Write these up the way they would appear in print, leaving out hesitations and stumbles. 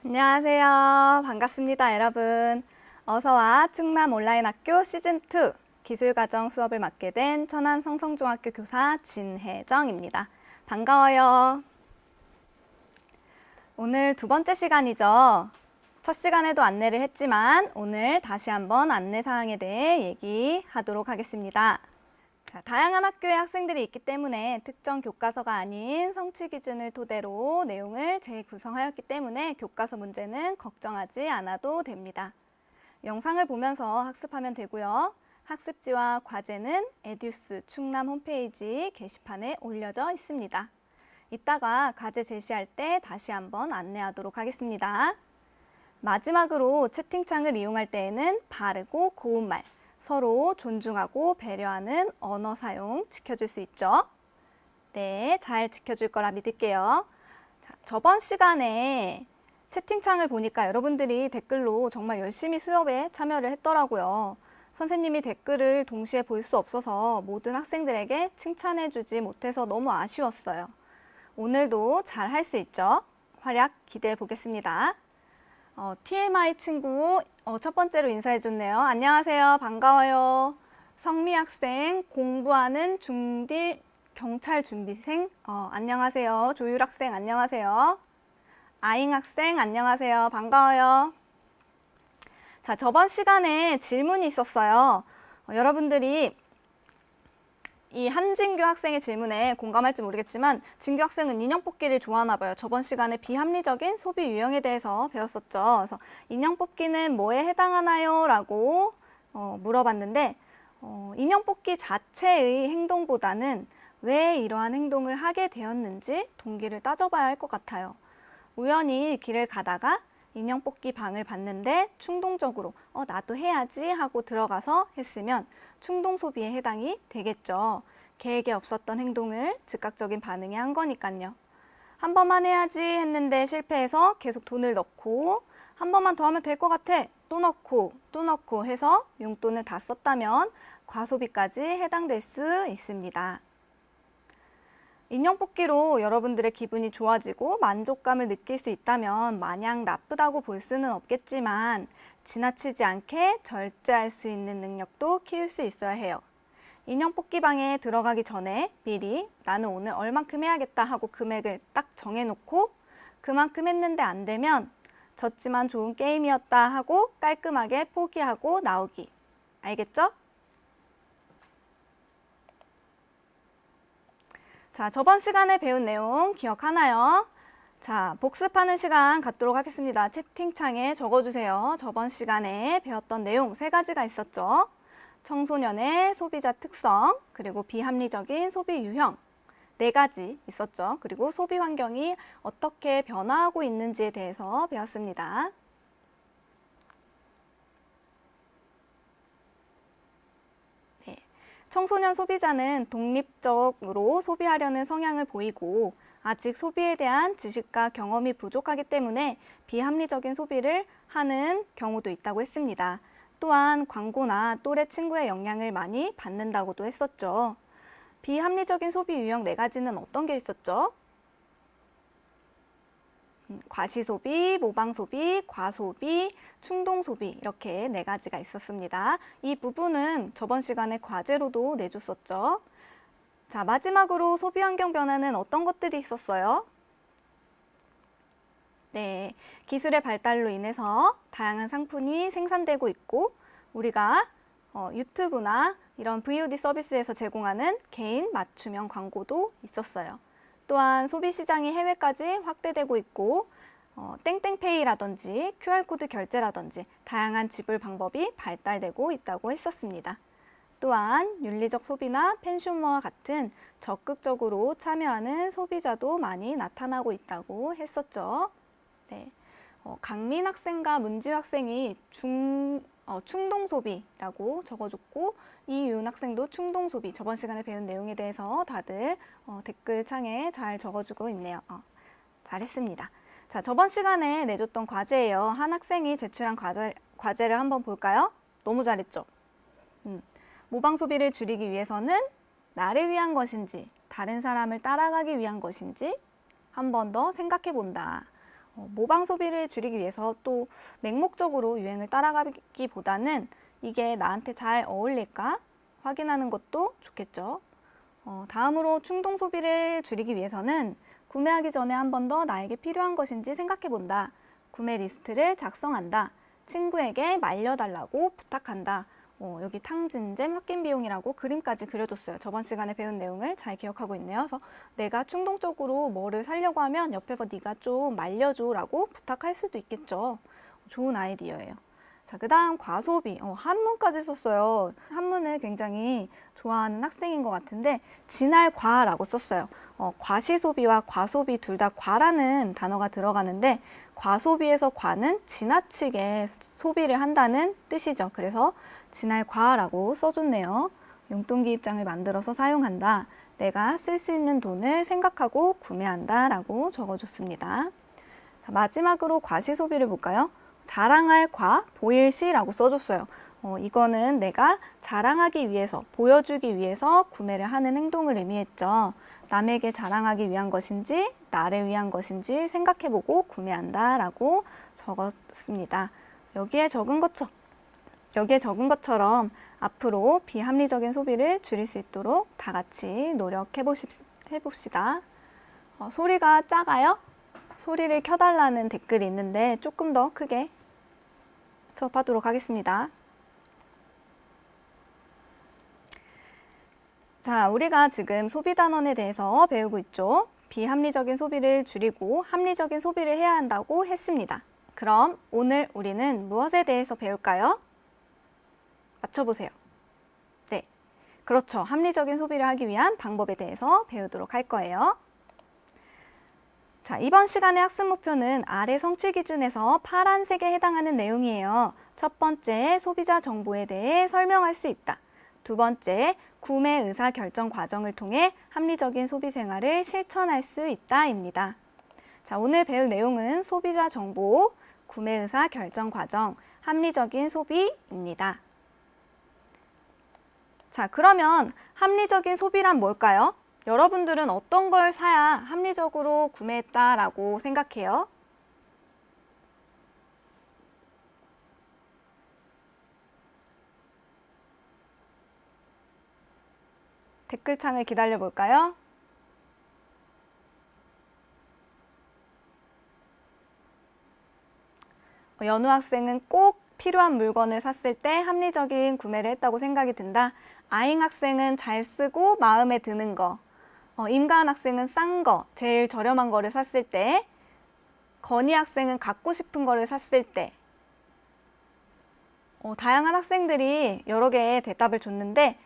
안녕하세요. 반갑습니다, 여러분. 어서와 충남 온라인학교 시즌2 기술과정 수업을 맡게 된 천안 성성중학교 교사 진혜정입니다. 반가워요. 오늘 두 번째 시간이죠. 첫 시간에도 안내를 했지만 오늘 다시 한번 안내사항에 대해 얘기하도록 하겠습니다. 자, 다양한 학교의 학생들이 있기 때문에 특정 교과서가 아닌 성취 기준을 토대로 내용을 재구성하였기 때문에 교과서 문제는 걱정하지 않아도 됩니다. 영상을 보면서 학습하면 되고요. 학습지와 과제는 에듀스 충남 홈페이지 게시판에 올려져 있습니다. 이따가 과제 제시할 때 다시 한번 안내하도록 하겠습니다. 마지막으로 채팅창을 이용할 때에는 바르고 고운 말, 서로 존중하고 배려하는 언어 사용 지켜줄 수 있죠? 네, 잘 지켜줄 거라 믿을게요. 자, 저번 시간에 채팅창을 보니까 여러분들이 댓글로 정말 열심히 수업에 참여를 했더라고요. 선생님이 댓글을 동시에 볼 수 없어서 모든 학생들에게 칭찬해주지 못해서 너무 아쉬웠어요. 오늘도 잘 할 수 있죠? 활약 기대해 보겠습니다. TMI 친구 첫 번째로 인사해줬네요. 안녕하세요. 반가워요. 성미 학생, 공부하는 중딜 경찰 준비생. 안녕하세요. 조율 학생, 안녕하세요. 아잉 학생, 안녕하세요. 반가워요. 자, 저번 시간에 질문이 있었어요. 여러분들이 이 한진규 학생의 질문에 공감할지 모르겠지만 진규 학생은 인형 뽑기를 좋아하나 봐요. 저번 시간에 비합리적인 소비 유형에 대해서 배웠었죠. 그래서 인형 뽑기는 뭐에 해당하나요? 라고 물어봤는데 인형 뽑기 자체의 행동보다는 왜 이러한 행동을 하게 되었는지 동기를 따져봐야 할 것 같아요. 우연히 길을 가다가 인형 뽑기 방을 봤는데 충동적으로 나도 해야지 하고 들어가서 했으면 충동 소비에 해당이 되겠죠. 계획에 없었던 행동을 즉각적인 반응에 한 거니까요. 한 번만 해야지 했는데 실패해서 계속 돈을 넣고 한 번만 더 하면 될 것 같아 또 넣고 해서 용돈을 다 썼다면 과소비까지 해당될 수 있습니다. 인형 뽑기로 여러분들의 기분이 좋아지고 만족감을 느낄 수 있다면 마냥 나쁘다고 볼 수는 없겠지만 지나치지 않게 절제할 수 있는 능력도 키울 수 있어야 해요. 인형 뽑기 방에 들어가기 전에 미리 나는 오늘 얼만큼 해야겠다 하고 금액을 딱 정해놓고 그만큼 했는데 안 되면 졌지만 좋은 게임이었다 하고 깔끔하게 포기하고 나오기. 알겠죠? 자, 저번 시간에 배운 내용 기억하나요? 자, 복습하는 시간 갖도록 하겠습니다. 채팅창에 적어주세요. 저번 시간에 배웠던 내용 3가지가 있었죠. 청소년의 소비자 특성, 그리고 비합리적인 소비 유형 4가지 있었죠. 그리고 소비 환경이 어떻게 변화하고 있는지에 대해서 배웠습니다. 청소년 소비자는 독립적으로 소비하려는 성향을 보이고 아직 소비에 대한 지식과 경험이 부족하기 때문에 비합리적인 소비를 하는 경우도 있다고 했습니다. 또한 광고나 또래 친구의 영향을 많이 받는다고도 했었죠. 비합리적인 소비 유형 4가지는 어떤 게 있었죠? 과시소비, 모방소비, 과소비, 충동소비 이렇게 4가지가 있었습니다. 이 부분은 저번 시간에 과제로도 내줬었죠. 자, 마지막으로 소비 환경 변화는 어떤 것들이 있었어요? 네, 기술의 발달로 인해서 다양한 상품이 생산되고 있고 우리가 유튜브나 이런 VOD 서비스에서 제공하는 개인 맞춤형 광고도 있었어요. 또한 소비시장이 해외까지 확대되고 있고 땡땡페이라든지 QR코드 결제라든지 다양한 지불 방법이 발달되고 있다고 했었습니다. 또한 윤리적 소비나 팬슈머와 같은 적극적으로 참여하는 소비자도 많이 나타나고 있다고 했었죠. 네. 강민 학생과 문지우 학생이 충동 소비라고 적어줬고 이윤 학생도 충동 소비 저번 시간에 배운 내용에 대해서 다들 댓글창에 잘 적어주고 있네요. 잘했습니다. 자, 저번 시간에 내줬던 과제예요. 한 학생이 제출한 과제를 한번 볼까요? 너무 잘했죠? 모방 소비를 줄이기 위해서는 나를 위한 것인지 다른 사람을 따라가기 위한 것인지 한 번 더 생각해 본다. 모방 소비를 줄이기 위해서 또 맹목적으로 유행을 따라가기보다는 이게 나한테 잘 어울릴까 확인하는 것도 좋겠죠. 다음으로 충동 소비를 줄이기 위해서는 구매하기 전에 한 번 더 나에게 필요한 것인지 생각해 본다. 구매 리스트를 작성한다. 친구에게 말려달라고 부탁한다. 여기 탕진잼 홧김 비용이라고 그림까지 그려줬어요. 저번 시간에 배운 내용을 잘 기억하고 있네요. 그래서 내가 충동적으로 뭐를 사려고 하면 옆에서 네가 좀 말려줘라고 부탁할 수도 있겠죠. 좋은 아이디어예요. 자, 그 다음 과소비. 한문까지 썼어요. 한문을 굉장히 좋아하는 학생인 것 같은데 진할과라고 썼어요. 과시소비와 과소비 둘 다 과라는 단어가 들어가는데 과소비에서 과는 지나치게 소비를 한다는 뜻이죠. 그래서 진할과라고 써줬네요. 용돈기입장을 만들어서 사용한다. 내가 쓸 수 있는 돈을 생각하고 구매한다 라고 적어줬습니다. 자, 마지막으로 과시소비를 볼까요? 자랑할 과, 보일시라고 써줬어요. 이거는 내가 자랑하기 위해서, 보여주기 위해서 구매를 하는 행동을 의미했죠. 남에게 자랑하기 위한 것인지, 나를 위한 것인지 생각해보고 구매한다 라고 적었습니다. 여기에 적은 것처럼 앞으로 비합리적인 소비를 줄일 수 있도록 다 같이 노력해봅시다. 소리가 작아요? 소리를 켜달라는 댓글이 있는데 조금 더 크게 수업하도록 하겠습니다. 자, 우리가 지금 소비단원에 대해서 배우고 있죠. 비합리적인 소비를 줄이고 합리적인 소비를 해야 한다고 했습니다. 그럼 오늘 우리는 무엇에 대해서 배울까요? 맞춰보세요. 네, 그렇죠. 합리적인 소비를 하기 위한 방법에 대해서 배우도록 할 거예요. 자, 이번 시간의 학습 목표는 아래 성취 기준에서 파란색에 해당하는 내용이에요. 첫 번째, 소비자 정보에 대해 설명할 수 있다. 두 번째, 구매 의사 결정 과정을 통해 합리적인 소비 생활을 실천할 수 있다입니다. 자, 오늘 배울 내용은 소비자 정보, 구매 의사 결정 과정, 합리적인 소비입니다. 자, 그러면 합리적인 소비란 뭘까요? 여러분들은 어떤 걸 사야 합리적으로 구매했다라고 생각해요? 댓글창을 기다려 볼까요? 연우 학생은 꼭 필요한 물건을 샀을 때 합리적인 구매를 했다고 생각이 든다. 아잉 학생은 잘 쓰고 마음에 드는 거. 임가은 학생은 싼 거, 제일 저렴한 거를 샀을 때. 건희 학생은 갖고 싶은 거를 샀을 때. 다양한 학생들이 여러 개의 대답을 줬는데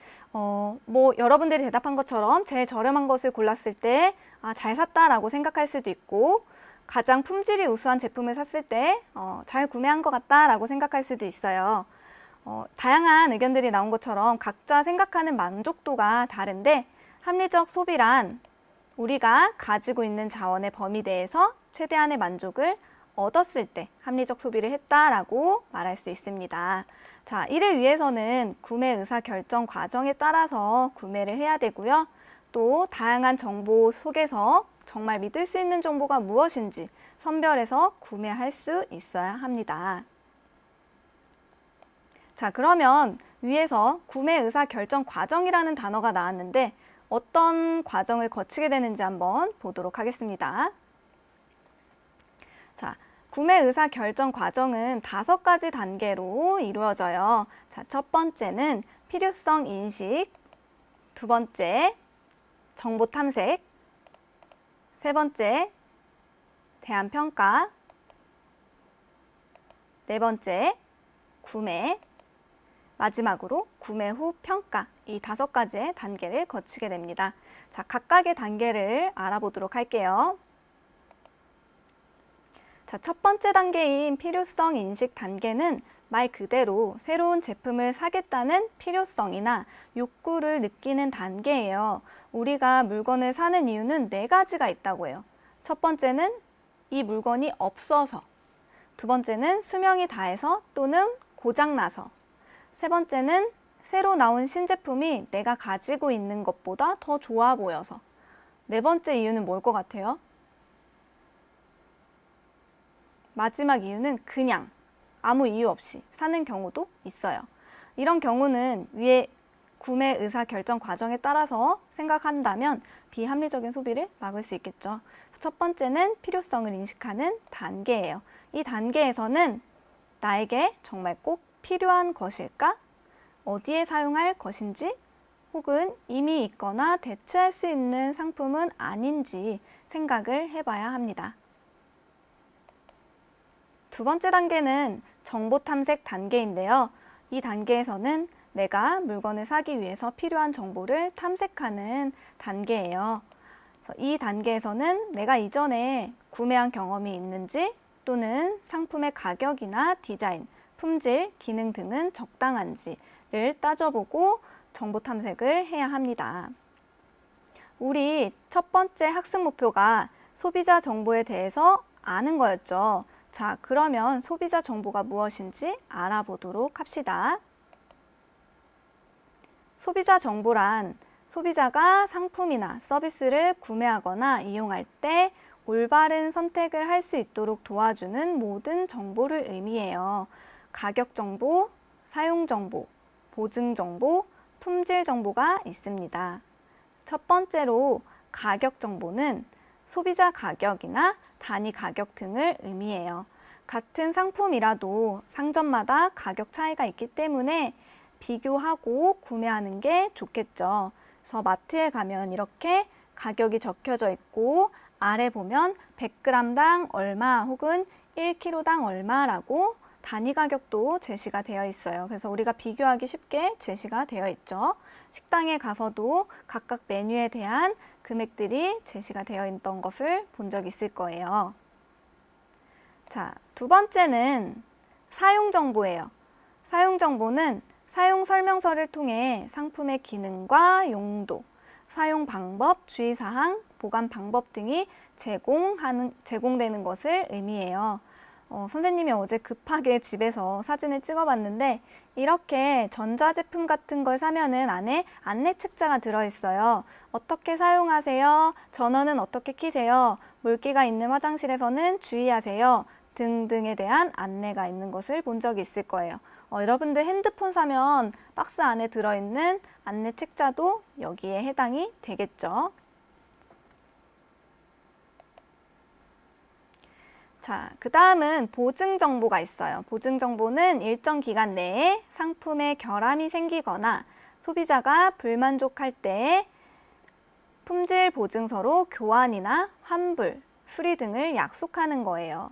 여러분들이 대답한 것처럼 제일 저렴한 것을 골랐을 때 잘 샀다라고 생각할 수도 있고 가장 품질이 우수한 제품을 샀을 때 잘 구매한 것 같다라고 생각할 수도 있어요. 다양한 의견들이 나온 것처럼 각자 생각하는 만족도가 다른데 합리적 소비란 우리가 가지고 있는 자원의 범위 내에서 최대한의 만족을 얻었을 때 합리적 소비를 했다라고 말할 수 있습니다. 자, 이를 위해서는 구매 의사 결정 과정에 따라서 구매를 해야 되고요. 또 다양한 정보 속에서 정말 믿을 수 있는 정보가 무엇인지 선별해서 구매할 수 있어야 합니다. 자, 그러면 위에서 구매 의사 결정 과정이라는 단어가 나왔는데 어떤 과정을 거치게 되는지 한번 보도록 하겠습니다. 자, 구매 의사 결정 과정은 5가지 단계로 이루어져요. 자, 첫 번째는 필요성 인식, 두 번째 정보 탐색, 세 번째 대안 평가, 네 번째 구매, 마지막으로 구매 후 평가, 이 5가지의 단계를 거치게 됩니다. 자, 각각의 단계를 알아보도록 할게요. 자, 첫 번째 단계인 필요성 인식 단계는 말 그대로 새로운 제품을 사겠다는 필요성이나 욕구를 느끼는 단계예요. 우리가 물건을 사는 이유는 4가지가 있다고 해요. 첫 번째는 이 물건이 없어서, 두 번째는 수명이 다해서 또는 고장나서, 세 번째는 새로 나온 신제품이 내가 가지고 있는 것보다 더 좋아 보여서, 네 번째 이유는 뭘 것 같아요? 마지막 이유는 그냥 아무 이유 없이 사는 경우도 있어요. 이런 경우는 위에 구매 의사 결정 과정에 따라서 생각한다면 비합리적인 소비를 막을 수 있겠죠. 첫 번째는 필요성을 인식하는 단계예요. 이 단계에서는 나에게 정말 꼭 필요한 것일까? 어디에 사용할 것인지 혹은 이미 있거나 대체할 수 있는 상품은 아닌지 생각을 해봐야 합니다. 두 번째 단계는 정보 탐색 단계인데요. 이 단계에서는 내가 물건을 사기 위해서 필요한 정보를 탐색하는 단계예요. 이 단계에서는 내가 이전에 구매한 경험이 있는지 또는 상품의 가격이나 디자인, 품질, 기능 등은 적당한지를 따져보고 정보 탐색을 해야 합니다. 우리 첫 번째 학습 목표가 소비자 정보에 대해서 아는 거였죠. 자, 그러면 소비자 정보가 무엇인지 알아보도록 합시다. 소비자 정보란 소비자가 상품이나 서비스를 구매하거나 이용할 때 올바른 선택을 할 수 있도록 도와주는 모든 정보를 의미해요. 가격 정보, 사용 정보, 보증 정보, 품질 정보가 있습니다. 첫 번째로 가격 정보는 소비자 가격이나 단위 가격 등을 의미해요. 같은 상품이라도 상점마다 가격 차이가 있기 때문에 비교하고 구매하는 게 좋겠죠. 그래서 마트에 가면 이렇게 가격이 적혀져 있고 아래 보면 100g당 얼마 혹은 1kg당 얼마라고 단위 가격도 제시가 되어 있어요. 그래서 우리가 비교하기 쉽게 제시가 되어 있죠. 식당에 가서도 각각 메뉴에 대한 금액들이 제시가 되어 있던 것을 본 적 있을 거예요. 자, 두 번째는 사용 정보예요. 사용 정보는 사용 설명서를 통해 상품의 기능과 용도, 사용 방법, 주의사항, 보관 방법 등이 제공되는 것을 의미해요. 선생님이 어제 급하게 집에서 사진을 찍어봤는데 이렇게 전자제품 같은 걸 사면은 안에 안내 책자가 들어있어요. 어떻게 사용하세요? 전원은 어떻게 켜세요? 물기가 있는 화장실에서는 주의하세요. 등등에 대한 안내가 있는 것을 본 적이 있을 거예요. 여러분들 핸드폰 사면 박스 안에 들어있는 안내 책자도 여기에 해당이 되겠죠. 자, 그 다음은 보증 정보가 있어요. 보증 정보는 일정 기간 내에 상품에 결함이 생기거나 소비자가 불만족할 때 품질 보증서로 교환이나 환불, 수리 등을 약속하는 거예요.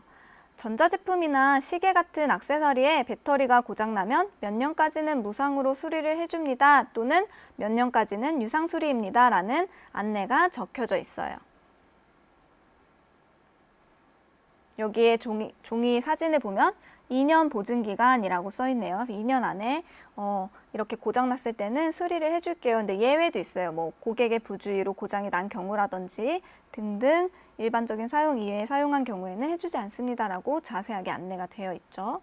전자제품이나 시계 같은 액세서리에 배터리가 고장나면 몇 년까지는 무상으로 수리를 해줍니다. 또는 몇 년까지는 유상 수리입니다. 라는 안내가 적혀져 있어요. 여기에 종이 사진을 보면 2년 보증기간이라고 써 있네요. 2년 안에 이렇게 고장났을 때는 수리를 해줄게요. 근데 예외도 있어요. 뭐 고객의 부주의로 고장이 난 경우라든지 등등 일반적인 사용 이외에 사용한 경우에는 해주지 않습니다라고 자세하게 안내가 되어 있죠.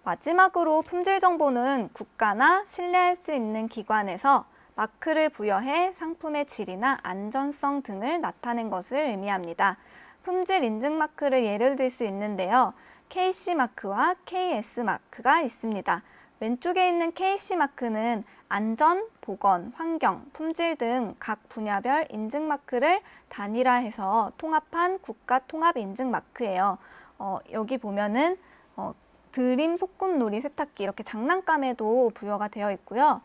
마지막으로 품질 정보는 국가나 신뢰할 수 있는 기관에서 마크를 부여해 상품의 질이나 안전성 등을 나타낸 것을 의미합니다. 품질 인증 마크를 예를 들 수 있는데요. KC 마크와 KS 마크가 있습니다. 왼쪽에 있는 KC 마크는 안전, 보건, 환경, 품질 등 각 분야별 인증 마크를 단일화해서 통합한 국가 통합 인증 마크예요. 여기 보면은 드림 소꿉놀이 세탁기 이렇게 장난감에도 부여가 되어 있고요.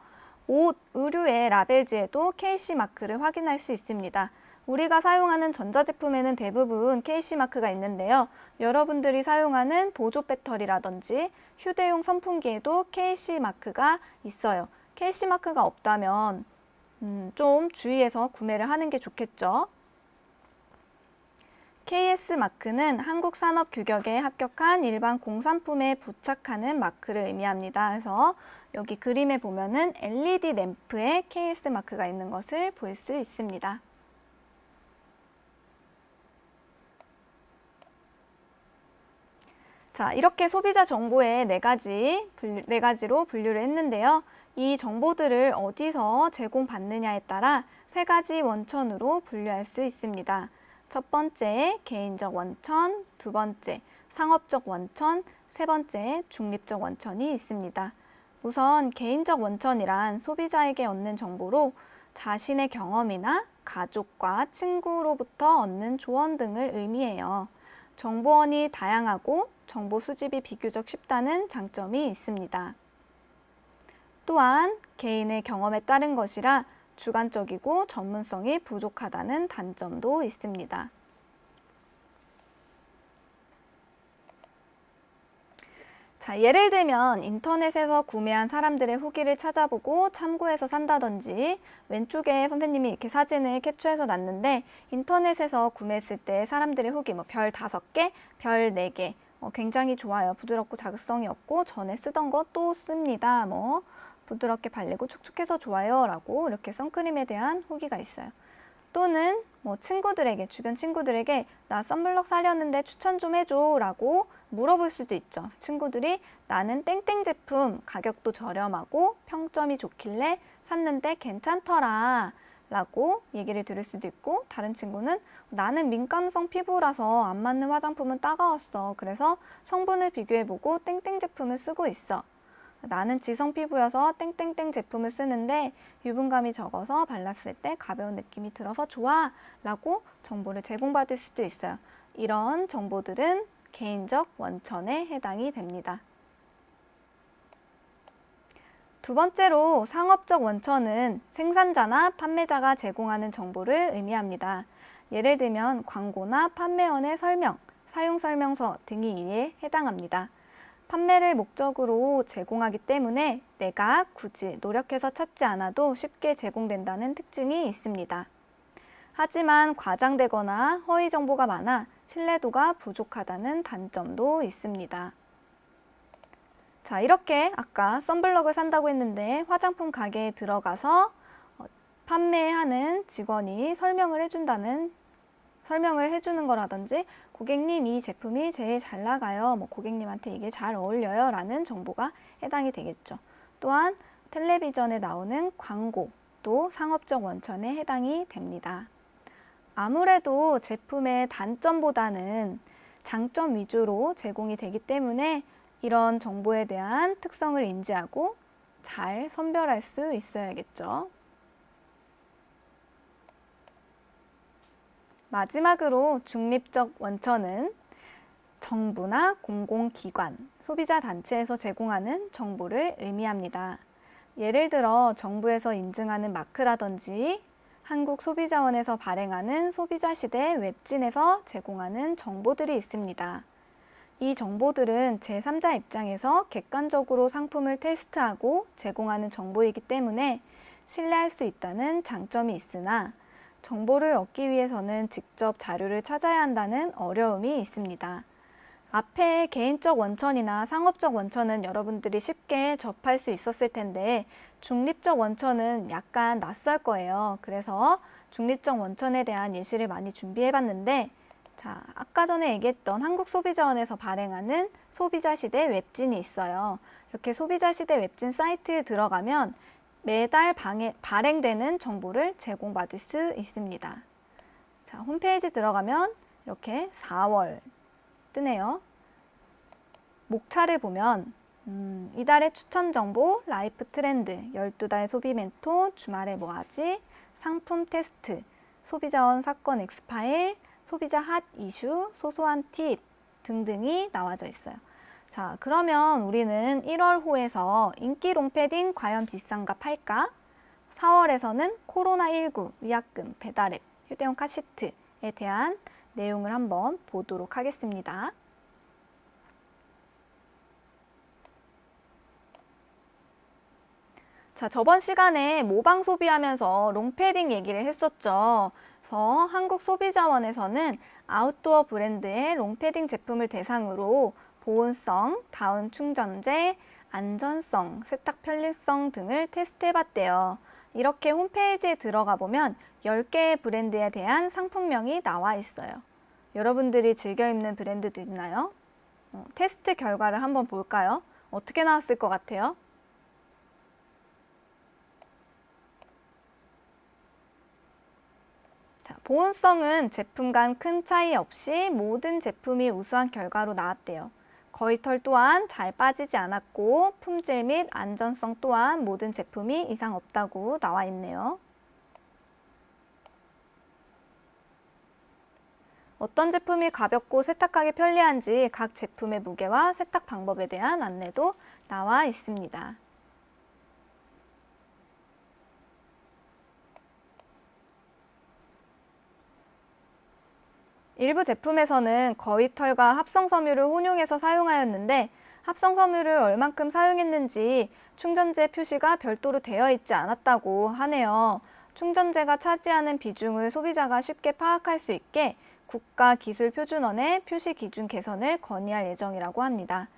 옷, 의류의 라벨지에도 KC 마크를 확인할 수 있습니다. 우리가 사용하는 전자제품에는 대부분 KC 마크가 있는데요. 여러분들이 사용하는 보조 배터리라든지 휴대용 선풍기에도 KC 마크가 있어요. KC 마크가 없다면 좀 주의해서 구매를 하는 게 좋겠죠. KS 마크는 한국산업규격에 합격한 일반 공산품에 부착하는 마크를 의미합니다. 그래서 여기 그림에 보면은 LED 램프에 KS 마크가 있는 것을 볼 수 있습니다. 자, 이렇게 소비자 정보의 네 가지로 분류를 했는데요. 이 정보들을 어디서 제공받느냐에 따라 세 가지 원천으로 분류할 수 있습니다. 첫 번째, 개인적 원천, 두 번째, 상업적 원천, 세 번째, 중립적 원천이 있습니다. 우선 개인적 원천이란 소비자에게 얻는 정보로 자신의 경험이나 가족과 친구로부터 얻는 조언 등을 의미해요. 정보원이 다양하고 정보 수집이 비교적 쉽다는 장점이 있습니다. 또한 개인의 경험에 따른 것이라 주관적이고 전문성이 부족하다는 단점도 있습니다. 자, 예를 들면 인터넷에서 구매한 사람들의 후기를 찾아보고 참고해서 산다든지, 왼쪽에 선생님이 이렇게 사진을 캡처해서 놨는데 인터넷에서 구매했을 때 사람들의 후기 별 5개, 별 4개, 굉장히 좋아요. 부드럽고 자극성이 없고 전에 쓰던 거 또 씁니다. 부드럽게 발리고 촉촉해서 좋아요 라고 이렇게 선크림에 대한 후기가 있어요. 또는 친구들에게, 주변 친구들에게 나 선블록 사려는데 추천 좀 해줘 라고 물어볼 수도 있죠. 친구들이 나는 땡땡 제품 가격도 저렴하고 평점이 좋길래 샀는데 괜찮더라 라고 얘기를 들을 수도 있고, 다른 친구는 나는 민감성 피부라서 안 맞는 화장품은 따가웠어. 그래서 성분을 비교해보고 땡땡 제품을 쓰고 있어. 나는 지성 피부여서 땡땡땡 제품을 쓰는데 유분감이 적어서 발랐을 때 가벼운 느낌이 들어서 좋아 라고 정보를 제공받을 수도 있어요. 이런 정보들은 개인적 원천에 해당이 됩니다. 두 번째로 상업적 원천은 생산자나 판매자가 제공하는 정보를 의미합니다. 예를 들면 광고나 판매원의 설명, 사용설명서 등이 이에 해당합니다. 판매를 목적으로 제공하기 때문에 내가 굳이 노력해서 찾지 않아도 쉽게 제공된다는 특징이 있습니다. 하지만 과장되거나 허위 정보가 많아 신뢰도가 부족하다는 단점도 있습니다. 자, 이렇게 아까 선블럭을 산다고 했는데 화장품 가게에 들어가서 판매하는 직원이 설명을 해주는 거라든지, 고객님 이 제품이 제일 잘 나가요, 고객님한테 이게 잘 어울려요 라는 정보가 해당이 되겠죠. 또한 텔레비전에 나오는 광고도 상업적 원천에 해당이 됩니다. 아무래도 제품의 단점보다는 장점 위주로 제공이 되기 때문에 이런 정보에 대한 특성을 인지하고 잘 선별할 수 있어야겠죠. 마지막으로 중립적 원천은 정부나 공공기관, 소비자 단체에서 제공하는 정보를 의미합니다. 예를 들어 정부에서 인증하는 마크라든지 한국소비자원에서 발행하는 소비자시대 웹진에서 제공하는 정보들이 있습니다. 이 정보들은 제3자 입장에서 객관적으로 상품을 테스트하고 제공하는 정보이기 때문에 신뢰할 수 있다는 장점이 있으나 정보를 얻기 위해서는 직접 자료를 찾아야 한다는 어려움이 있습니다. 앞에 개인적 원천이나 상업적 원천은 여러분들이 쉽게 접할 수 있었을 텐데 중립적 원천은 약간 낯설 거예요. 그래서 중립적 원천에 대한 예시를 많이 준비해 봤는데, 자, 아까 전에 얘기했던 한국소비자원에서 발행하는 소비자시대 웹진이 있어요. 이렇게 소비자시대 웹진 사이트에 들어가면 매달 발행되는 정보를 제공받을 수 있습니다. 자, 홈페이지 들어가면 이렇게 4월 뜨네요. 목차를 보면 이달의 추천 정보, 라이프 트렌드, 12달 소비 멘토, 주말에 뭐하지, 상품 테스트, 소비자원 사건 엑스파일, 소비자 핫 이슈, 소소한 팁 등등이 나와져 있어요. 자, 그러면 우리는 1월호에서 인기 롱패딩 과연 비싼가 팔까? 4월에서는 코로나19 위약금, 배달앱, 휴대용 카시트에 대한 내용을 한번 보도록 하겠습니다. 자, 저번 시간에 모방 소비하면서 롱패딩 얘기를 했었죠. 그래서 한국소비자원에서는 아웃도어 브랜드의 롱패딩 제품을 대상으로 보온성, 다운 충전재, 안전성, 세탁 편리성 등을 테스트해봤대요. 이렇게 홈페이지에 들어가 보면 10개의 브랜드에 대한 상품명이 나와 있어요. 여러분들이 즐겨 입는 브랜드도 있나요? 테스트 결과를 한번 볼까요? 어떻게 나왔을 것 같아요? 자, 보온성은 제품 간 큰 차이 없이 모든 제품이 우수한 결과로 나왔대요. 거위털 또한 잘 빠지지 않았고 품질 및 안전성 또한 모든 제품이 이상 없다고 나와 있네요. 어떤 제품이 가볍고 세탁하기 편리한지 각 제품의 무게와 세탁 방법에 대한 안내도 나와 있습니다. 일부 제품에서는 거위털과 합성섬유를 혼용해서 사용하였는데 합성섬유를 얼만큼 사용했는지 충전재 표시가 별도로 되어 있지 않았다고 하네요. 충전재가 차지하는 비중을 소비자가 쉽게 파악할 수 있게 국가기술표준원의 표시 기준 개선을 건의할 예정이라고 합니다.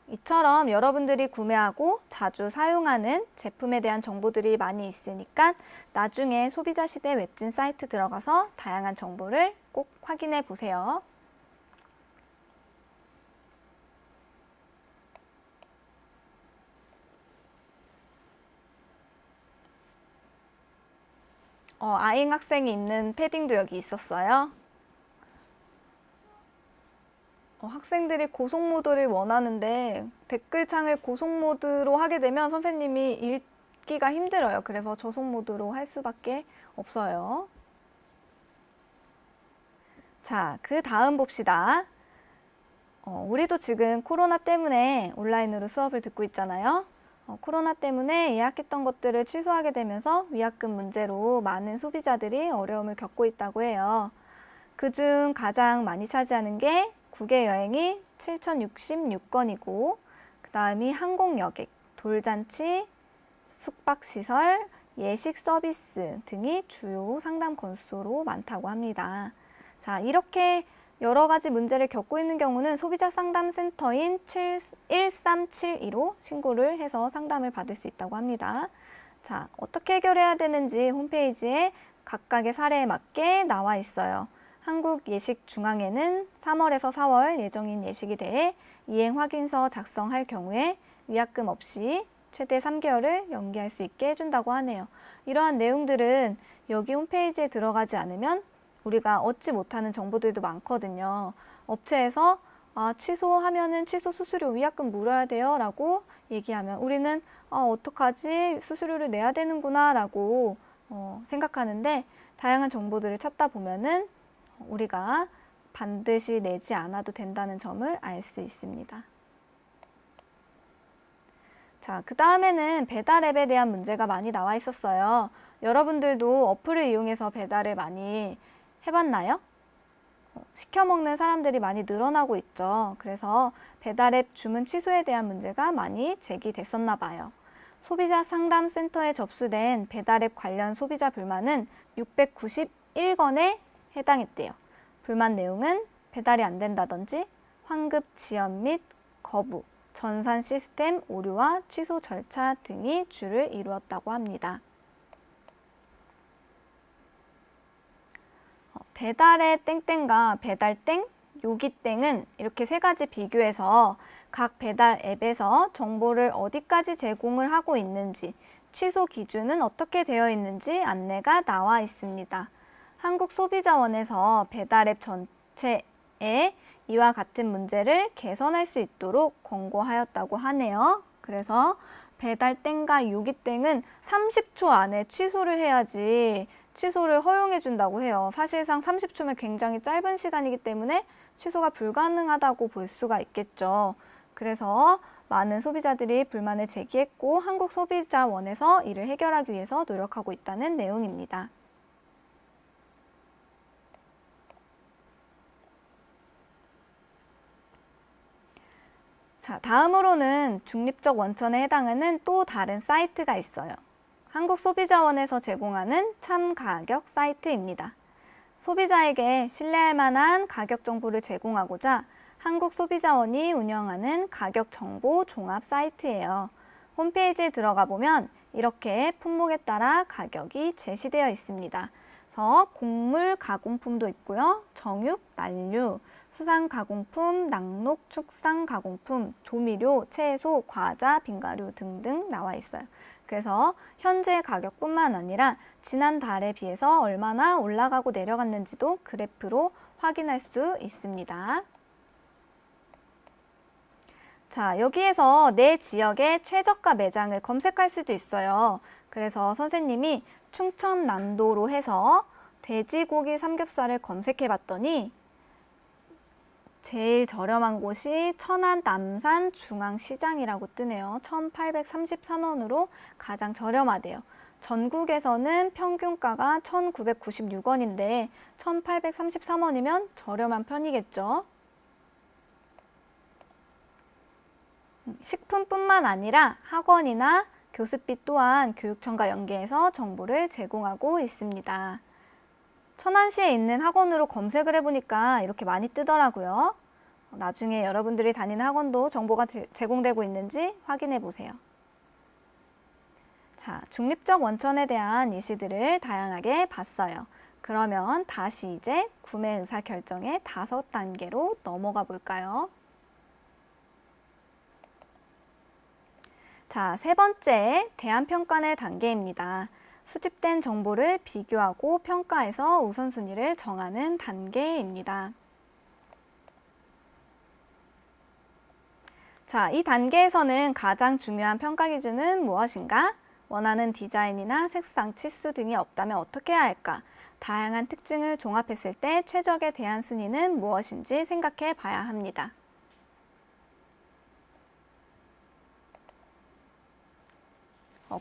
이처럼 여러분들이 구매하고 자주 사용하는 제품에 대한 정보들이 많이 있으니까 나중에 소비자시대 웹진 사이트 들어가서 다양한 정보를 꼭 확인해 보세요. 아잉 학생이 입는 패딩도 여기 있었어요. 학생들이 고속 모드를 원하는데 댓글창을 고속 모드로 하게 되면 선생님이 읽기가 힘들어요. 그래서 저속 모드로 할 수밖에 없어요. 자, 그 다음 봅시다. 우리도 지금 코로나 때문에 온라인으로 수업을 듣고 있잖아요. 코로나 때문에 예약했던 것들을 취소하게 되면서 위약금 문제로 많은 소비자들이 어려움을 겪고 있다고 해요. 그중 가장 많이 차지하는 게 국외 여행이 7,066건이고 그 다음이 항공 여객, 돌잔치, 숙박시설, 예식 서비스 등이 주요 상담 건수로 많다고 합니다. 자, 이렇게 여러 가지 문제를 겪고 있는 경우는 소비자 상담센터인 1372로 신고를 해서 상담을 받을 수 있다고 합니다. 자, 어떻게 해결해야 되는지 홈페이지에 각각의 사례에 맞게 나와 있어요. 한국예식중앙회는 3월에서 4월 예정인 예식에 대해 이행 확인서 작성할 경우에 위약금 없이 최대 3개월을 연기할 수 있게 해준다고 하네요. 이러한 내용들은 여기 홈페이지에 들어가지 않으면 우리가 얻지 못하는 정보들도 많거든요. 업체에서 취소하면은 취소 수수료 위약금 물어야 돼요 라고 얘기하면 우리는 어떡하지? 수수료를 내야 되는구나 라고 생각하는데 다양한 정보들을 찾다 보면은 우리가 반드시 내지 않아도 된다는 점을 알 수 있습니다. 자, 그 다음에는 배달 앱에 대한 문제가 많이 나와 있었어요. 여러분들도 어플을 이용해서 배달을 많이 해봤나요? 시켜 먹는 사람들이 많이 늘어나고 있죠. 그래서 배달 앱 주문 취소에 대한 문제가 많이 제기됐었나 봐요. 소비자 상담센터에 접수된 배달 앱 관련 소비자 불만은 691건에 해당했대요. 불만 내용은 배달이 안 된다든지 환급 지연 및 거부, 전산 시스템 오류와 취소 절차 등이 주를 이루었다고 합니다. 배달의 땡땡과 배달땡, 요기땡은 이렇게 세 가지 비교해서 각 배달 앱에서 정보를 어디까지 제공을 하고 있는지, 취소 기준은 어떻게 되어 있는지 안내가 나와 있습니다. 한국소비자원에서 배달 앱 전체에 이와 같은 문제를 개선할 수 있도록 권고하였다고 하네요. 그래서 배달땡과 요기땡은 30초 안에 취소를 해야지 취소를 허용해 준다고 해요. 사실상 30초면 굉장히 짧은 시간이기 때문에 취소가 불가능하다고 볼 수가 있겠죠. 그래서 많은 소비자들이 불만을 제기했고 한국소비자원에서 이를 해결하기 위해서 노력하고 있다는 내용입니다. 자, 다음으로는 중립적 원천에 해당하는 또 다른 사이트가 있어요. 한국소비자원에서 제공하는 참가격 사이트입니다. 소비자에게 신뢰할 만한 가격 정보를 제공하고자 한국소비자원이 운영하는 가격 정보 종합 사이트예요. 홈페이지에 들어가 보면 이렇게 품목에 따라 가격이 제시되어 있습니다. 그래서 곡물 가공품도 있고요. 정육, 난류, 수산가공품, 낙록, 축산가공품, 조미료, 채소, 과자, 빙가류 등등 나와 있어요. 그래서 현재 가격뿐만 아니라 지난달에 비해서 얼마나 올라가고 내려갔는지도 그래프로 확인할 수 있습니다. 자, 여기에서 내 지역의 최저가 매장을 검색할 수도 있어요. 그래서 선생님이 충청남도로 해서 돼지고기 삼겹살을 검색해 봤더니 제일 저렴한 곳이 천안 남산 중앙시장이라고 뜨네요. 1,833원으로 가장 저렴하대요. 전국에서는 평균가가 1,996원인데 1,833원이면 저렴한 편이겠죠. 식품뿐만 아니라 학원이나 교습비 또한 교육청과 연계해서 정보를 제공하고 있습니다. 천안시에 있는 학원으로 검색을 해보니까 이렇게 많이 뜨더라고요. 나중에 여러분들이 다니는 학원도 정보가 제공되고 있는지 확인해 보세요. 자, 중립적 원천에 대한 예시들을 다양하게 봤어요. 그러면 다시 이제 구매 의사 결정의 5단계로 넘어가 볼까요? 자, 세 번째, 대안평가의 단계입니다. 수집된 정보를 비교하고 평가해서 우선순위를 정하는 단계입니다. 자, 이 단계에서는 가장 중요한 평가 기준은 무엇인가? 원하는 디자인이나 색상, 치수 등이 없다면 어떻게 해야 할까? 다양한 특징을 종합했을 때 최적의 대안 순위는 무엇인지 생각해 봐야 합니다.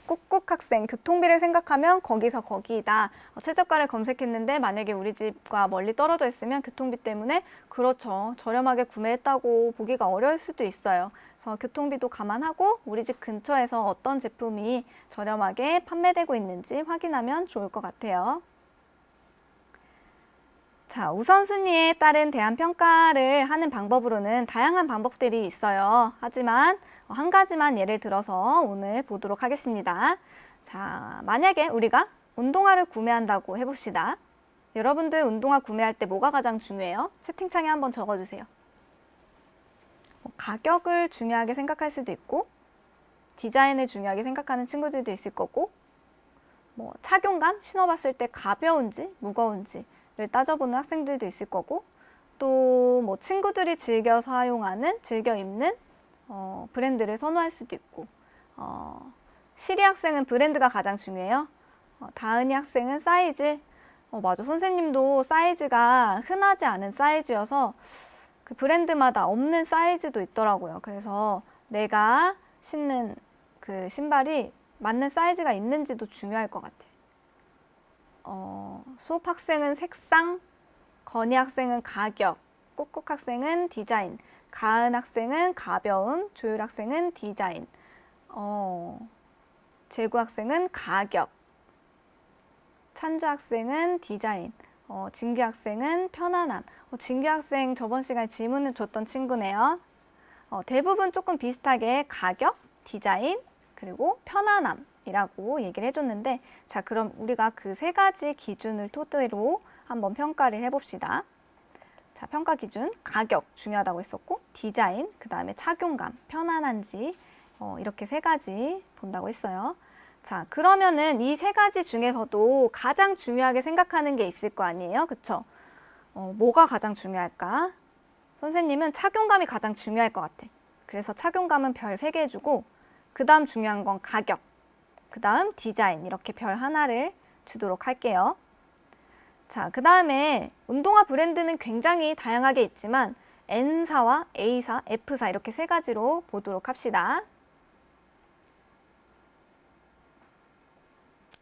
꾹꾹 학생, 교통비를 생각하면 거기서 거기이다. 최저가를 검색했는데 만약에 우리 집과 멀리 떨어져 있으면 교통비 때문에 그렇죠. 저렴하게 구매했다고 보기가 어려울 수도 있어요. 그래서 교통비도 감안하고 우리 집 근처에서 어떤 제품이 저렴하게 판매되고 있는지 확인하면 좋을 것 같아요. 자, 우선순위에 따른 대안평가를 하는 방법으로는 다양한 방법들이 있어요. 하지만 한 가지만 예를 들어서 오늘 보도록 하겠습니다. 자, 만약에 우리가 운동화를 구매한다고 해봅시다. 여러분들 운동화 구매할 때 뭐가 가장 중요해요? 채팅창에 한번 적어주세요. 가격을 중요하게 생각할 수도 있고 디자인을 중요하게 생각하는 친구들도 있을 거고 착용감, 신어봤을 때 가벼운지 무거운지를 따져보는 학생들도 있을 거고 또 친구들이 즐겨 사용하는, 즐겨 입는 브랜드를 선호할 수도 있고 시리 학생은 브랜드가 가장 중요해요. 다은이 학생은 사이즈. 맞아. 선생님도 사이즈가 흔하지 않은 사이즈여서 그 브랜드마다 없는 사이즈도 있더라고요. 그래서 내가 신는 그 신발이 맞는 사이즈가 있는지도 중요할 것 같아요. 수업 학생은 색상, 건희 학생은 가격, 꾹꾹 학생은 디자인, 가은 학생은 가벼움, 조율 학생은 디자인, 재구 학생은 가격, 찬주 학생은 디자인, 진규 학생은 편안함. 진규 학생 저번 시간에 질문을 줬던 친구네요. 대부분 조금 비슷하게 가격, 디자인, 그리고 편안함이라고 얘기를 해줬는데 자, 그럼 우리가 그 세 가지 기준을 토대로 한번 평가를 해봅시다. 자, 평가 기준, 가격 중요하다고 했었고 디자인, 그 다음에 착용감, 편안한지 이렇게 세 가지 본다고 했어요. 자, 그러면은 이 세 가지 중에서도 가장 중요하게 생각하는 게 있을 거 아니에요? 그쵸? 뭐가 가장 중요할까? 선생님은 착용감이 가장 중요할 것 같아. 그래서 착용감은 별 3개 해주고 그 다음 중요한 건 가격, 그 다음 디자인 이렇게 별 하나를 주도록 할게요. 자, 그 다음에 운동화 브랜드는 굉장히 다양하게 있지만 N사와 A사, F사 이렇게 세 가지로 보도록 합시다.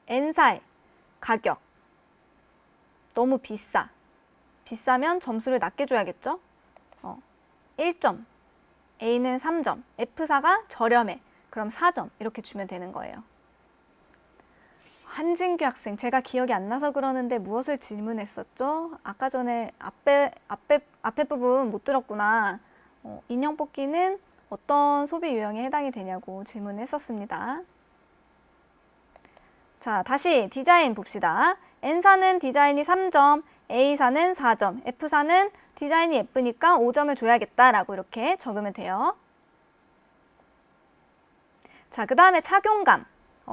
N사의 가격 너무 비싸. 비싸면 점수를 낮게 줘야겠죠? 1점, A는 3점, F사가 저렴해. 그럼 4점 이렇게 주면 되는 거예요. 한진규 학생, 제가 기억이 안 나서 그러는데 무엇을 질문했었죠? 아까 전에 앞에 부분 못 들었구나. 인형 뽑기는 어떤 소비 유형에 해당이 되냐고 질문했었습니다. 자, 다시 디자인 봅시다. N사는 디자인이 3점, A사는 4점, F사는 디자인이 예쁘니까 5점을 줘야겠다라고 이렇게 적으면 돼요. 자, 그 다음에 착용감.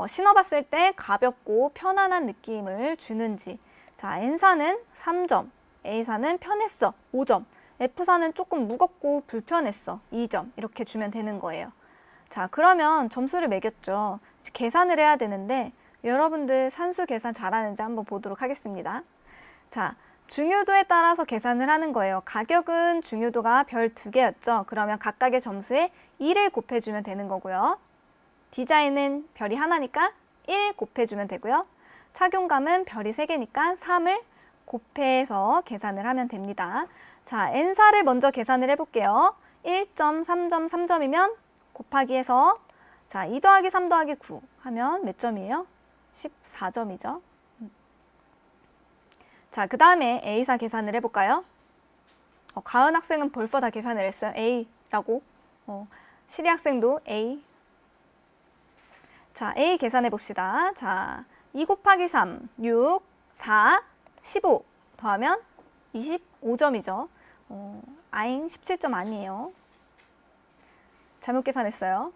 신어봤을 때 가볍고 편안한 느낌을 주는지. 자, N사는 3점, A사는 편했어, 5점, F사는 조금 무겁고 불편했어, 2점 이렇게 주면 되는 거예요. 자, 그러면 점수를 매겼죠. 이제 계산을 해야 되는데 여러분들 산수 계산 잘하는지 한번 보도록 하겠습니다. 자, 중요도에 따라서 계산을 하는 거예요. 가격은 중요도가 별 2개였죠. 그러면 각각의 점수에 1을 곱해주면 되는 거고요. 디자인은 별이 하나니까 1 곱해주면 되고요. 착용감은 별이 3개니까 3을 곱해서 계산을 하면 됩니다. 자, N사를 먼저 계산을 해볼게요. 1점, 3점, 3점이면 곱하기 해서 자, 2 더하기 3 더하기 9 하면 몇 점이에요? 14점이죠. 자, 그 다음에 A사 계산을 해볼까요? 가은 학생은 벌써 다 계산을 했어요. A라고. 시리 학생도 A. 자, A 계산해 봅시다. 자, 2 곱하기 3, 6, 4, 15 더하면 25점이죠. 아잉, 17점 아니에요. 잘못 계산했어요.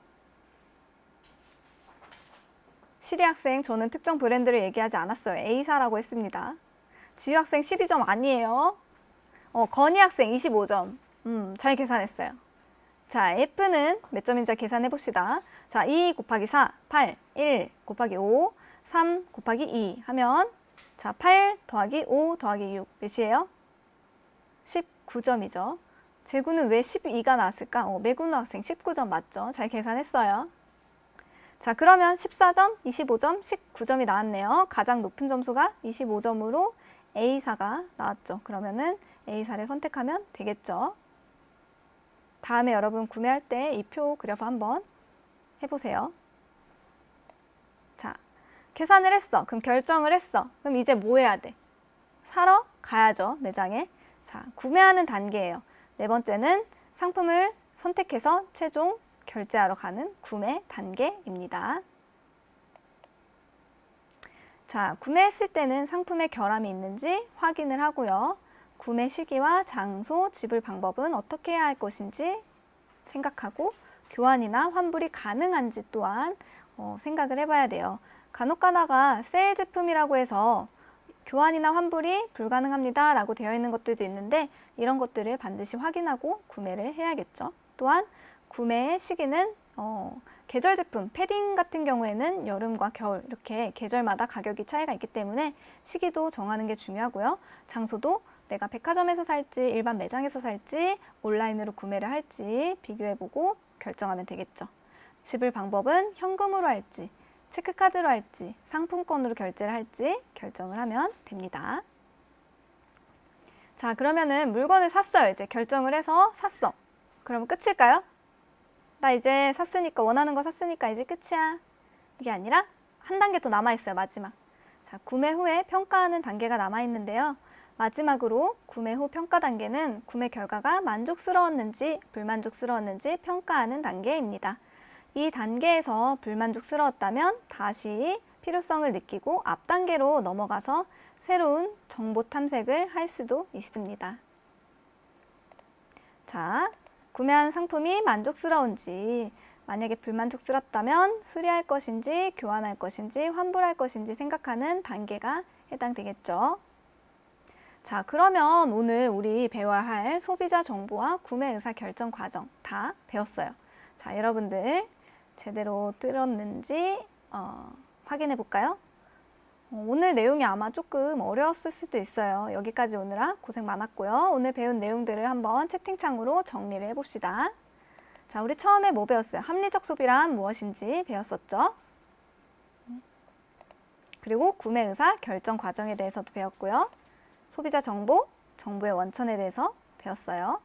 시리 학생, 저는 특정 브랜드를 얘기하지 않았어요. A사라고 했습니다. 지유 학생 12점 아니에요. 건희 학생 25점. 잘 계산했어요. 자, F는 몇 점인지 계산해 봅시다. 자, 2 곱하기 4, 8, 1 곱하기 5, 3 곱하기 2 하면 자, 8 더하기 5 더하기 6 몇이에요? 19점이죠. 제구는 왜 12가 나왔을까? 매구노 학생 19점 맞죠? 잘 계산했어요. 자, 그러면 14점, 25점, 19점이 나왔네요. 가장 높은 점수가 25점으로 A사가 나왔죠. 그러면은 A사를 선택하면 되겠죠. 다음에 여러분 구매할 때 이 표 그려서 한번 해보세요. 자, 계산을 했어. 그럼 결정을 했어. 그럼 이제 뭐 해야 돼? 사러 가야죠, 매장에. 자, 구매하는 단계예요. 네 번째는 상품을 선택해서 최종 결제하러 가는 구매 단계입니다. 자, 구매했을 때는 상품에 결함이 있는지 확인을 하고요. 구매 시기와 장소, 지불 방법은 어떻게 해야 할 것인지 생각하고 교환이나 환불이 가능한지 또한 생각을 해봐야 돼요. 간혹 가다가 세일 제품이라고 해서 교환이나 환불이 불가능합니다 라고 되어 있는 것들도 있는데 이런 것들을 반드시 확인하고 구매를 해야겠죠. 또한 구매 시기는 계절 제품, 패딩 같은 경우에는 여름과 겨울 이렇게 계절마다 가격이 차이가 있기 때문에 시기도 정하는 게 중요하고요. 장소도 내가 백화점에서 살지 일반 매장에서 살지 온라인으로 구매를 할지 비교해보고 결정하면 되겠죠. 지불 방법은 현금으로 할지 체크카드로 할지 상품권으로 결제를 할지 결정을 하면 됩니다. 자, 그러면은 물건을 샀어요. 이제 결정을 해서 샀어. 그러면 끝일까요? 나 이제 샀으니까 원하는 거 샀으니까 이제 끝이야. 이게 아니라 한 단계 더 남아있어요. 마지막. 자, 구매 후에 평가하는 단계가 남아있는데요. 마지막으로 구매 후 평가 단계는 구매 결과가 만족스러웠는지 불만족스러웠는지 평가하는 단계입니다. 이 단계에서 불만족스러웠다면 다시 필요성을 느끼고 앞 단계로 넘어가서 새로운 정보 탐색을 할 수도 있습니다. 자, 구매한 상품이 만족스러운지 만약에 불만족스럽다면 수리할 것인지 교환할 것인지 환불할 것인지 생각하는 단계가 해당되겠죠. 자, 그러면 오늘 우리 배워야 할 소비자 정보와 구매 의사 결정 과정 다 배웠어요. 자, 여러분들 제대로 들었는지 확인해 볼까요? 오늘 내용이 아마 조금 어려웠을 수도 있어요. 여기까지 오느라 고생 많았고요. 오늘 배운 내용들을 한번 채팅창으로 정리를 해봅시다. 자, 우리 처음에 뭐 배웠어요? 합리적 소비란 무엇인지 배웠었죠? 그리고 구매 의사 결정 과정에 대해서도 배웠고요. 소비자 정보, 정보의 원천에 대해서 배웠어요.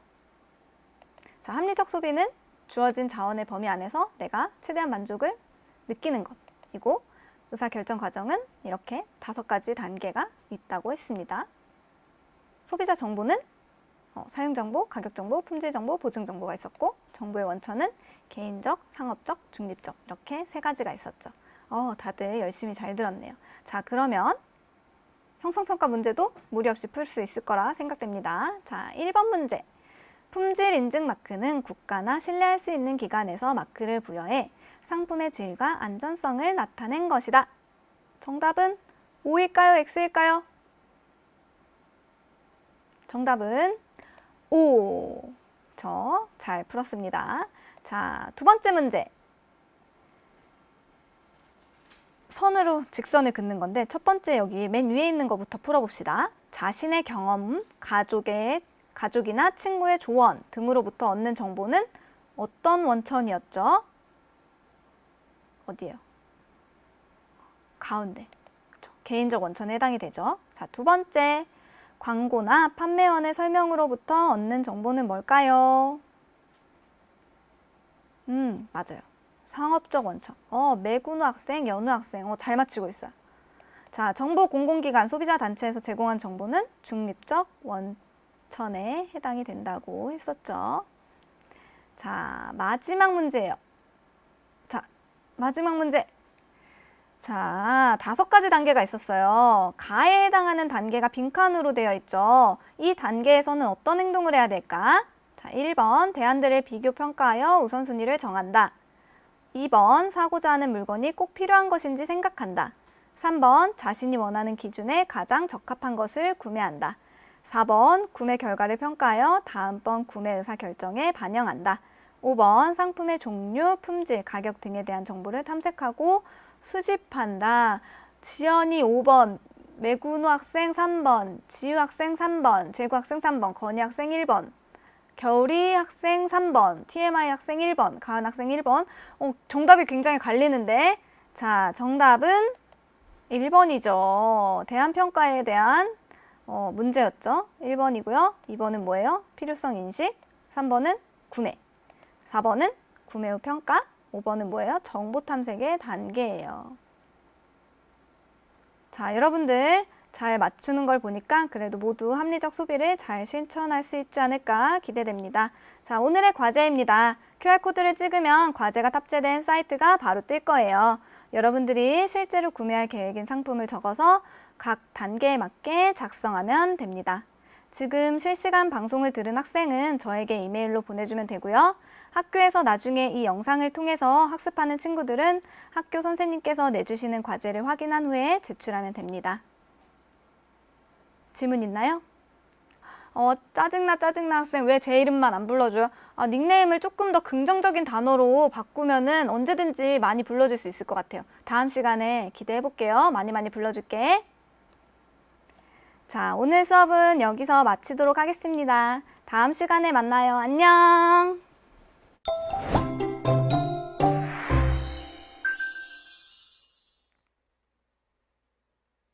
자, 합리적 소비는 주어진 자원의 범위 안에서 내가 최대한 만족을 느끼는 것이고 의사결정 과정은 이렇게 5가지 단계가 있다고 했습니다. 소비자 정보는 사용정보, 가격정보, 품질정보, 보증정보가 있었고 정보의 원천은 개인적, 상업적, 중립적 이렇게 3가지가 있었죠. 다들 열심히 잘 들었네요. 자, 그러면 형성평가 문제도 무리 없이 풀 수 있을 거라 생각됩니다. 자, 1번 문제. 품질 인증 마크는 국가나 신뢰할 수 있는 기관에서 마크를 부여해 상품의 질과 안전성을 나타낸 것이다. 정답은 O일까요? X일까요? 정답은 O. 저 잘 풀었습니다. 자, 두 번째 문제. 선으로 직선을 긋는 건데 첫 번째 여기 맨 위에 있는 것부터 풀어봅시다. 자신의 경험, 가족이나 친구의 조언 등으로부터 얻는 정보는 어떤 원천이었죠? 어디예요? 가운데. 그렇죠. 개인적 원천에 해당이 되죠. 자, 두 번째. 광고나 판매원의 설명으로부터 얻는 정보는 뭘까요? 맞아요. 상업적 원천. 매군우 학생, 연우 학생. 잘 맞추고 있어요. 자, 정부 공공기관, 소비자 단체에서 제공한 정보는 중립적 원천에 해당이 된다고 했었죠. 자, 마지막 문제예요. 자, 마지막 문제. 자, 5가지 단계가 있었어요. 가에 해당하는 단계가 빈칸으로 되어 있죠. 이 단계에서는 어떤 행동을 해야 될까? 자, 1번, 대안들을 비교 평가하여 우선순위를 정한다. 2번, 사고자 하는 물건이 꼭 필요한 것인지 생각한다. 3번, 자신이 원하는 기준에 가장 적합한 것을 구매한다. 4번, 구매 결과를 평가하여 다음번 구매 의사 결정에 반영한다. 5번, 상품의 종류, 품질, 가격 등에 대한 정보를 탐색하고 수집한다. 지연이 5번, 매군우 학생 3번, 지유 학생 3번, 재구 학생 3번, 건희 학생 1번, 겨울이 학생 3번, TMI 학생 1번, 가은 학생 1번. 정답이 굉장히 갈리는데. 자, 정답은 1번이죠. 대안평가에 대한 문제였죠. 1번이고요. 2번은 뭐예요? 필요성 인식. 3번은 구매. 4번은 구매 후 평가. 5번은 뭐예요? 정보 탐색의 단계예요. 자, 여러분들 잘 맞추는 걸 보니까 그래도 모두 합리적 소비를 잘 실천할 수 있지 않을까 기대됩니다. 자, 오늘의 과제입니다. QR코드를 찍으면 과제가 탑재된 사이트가 바로 뜰 거예요. 여러분들이 실제로 구매할 계획인 상품을 적어서 각 단계에 맞게 작성하면 됩니다. 지금 실시간 방송을 들은 학생은 저에게 이메일로 보내주면 되고요. 학교에서 나중에 이 영상을 통해서 학습하는 친구들은 학교 선생님께서 내주시는 과제를 확인한 후에 제출하면 됩니다. 질문 있나요? 짜증나 학생 왜 제 이름만 안 불러줘요? 닉네임을 조금 더 긍정적인 단어로 바꾸면은 언제든지 많이 불러줄 수 있을 것 같아요. 다음 시간에 기대해 볼게요. 많이 불러줄게. 자, 오늘 수업은 여기서 마치도록 하겠습니다. 다음 시간에 만나요. 안녕!